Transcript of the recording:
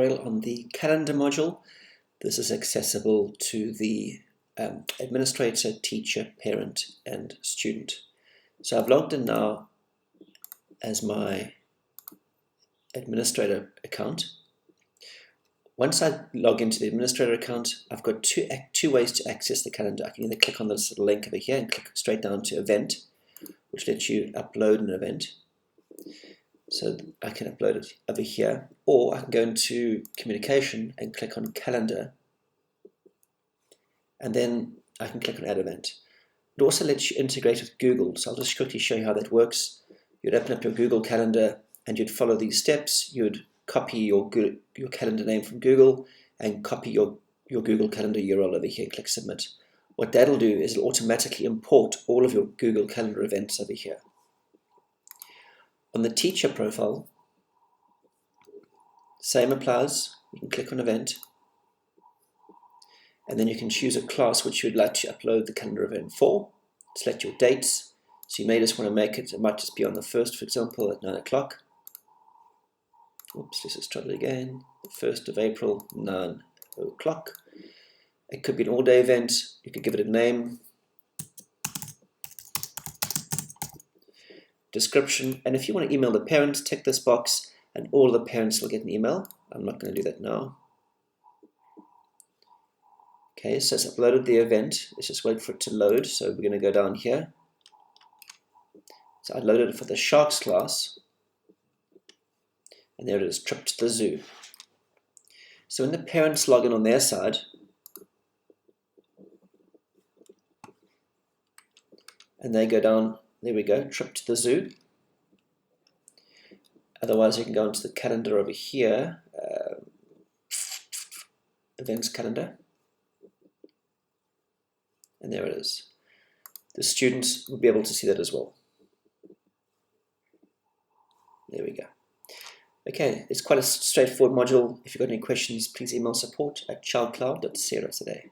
On the calendar module. This is accessible to the administrator, teacher, parent, and student. So I've logged in now as my administrator account. Once I log into the administrator account, I've got two ways to access the calendar. I can either click on this little link over here and click straight down to event, which lets you upload an event. So I can upload it over here, or I can go into communication and click on calendar, and then I can click on add event. It also lets you integrate with Google, so I'll just quickly show you how that works. You'd open up your Google Calendar and you'd follow these steps. You'd copy your calendar name from Google and copy your Google Calendar URL over here and click submit. What that'll do is it'll automatically import all of your Google Calendar events over here. On the teacher profile, same applies. You can click on event, and then you can choose a class which you would like to upload the calendar event for. Select your dates. So you may just want to make it might just be on the 1st, for example, at 9 o'clock. Oops, let's just try it again. The 1st of April, 9 o'clock. It could be an all-day event. You could give it a name. Description, and if you want to email the parents, tick this box and all the parents will get an email. I'm not going to do that now. Okay, so it's uploaded the event. Let's just wait for it to load. So we're going to go down here. So I loaded it for the Sharks class, and there it is, trip to the zoo. So when the parents log in on their side, and they go down, there we go, trip to the zoo. Otherwise, you can go into the calendar over here, events calendar, and there it is. The students will be able to see that as well. There we go. Okay, it's quite a straightforward module. If you've got any questions, please email support@childcloud.co.za.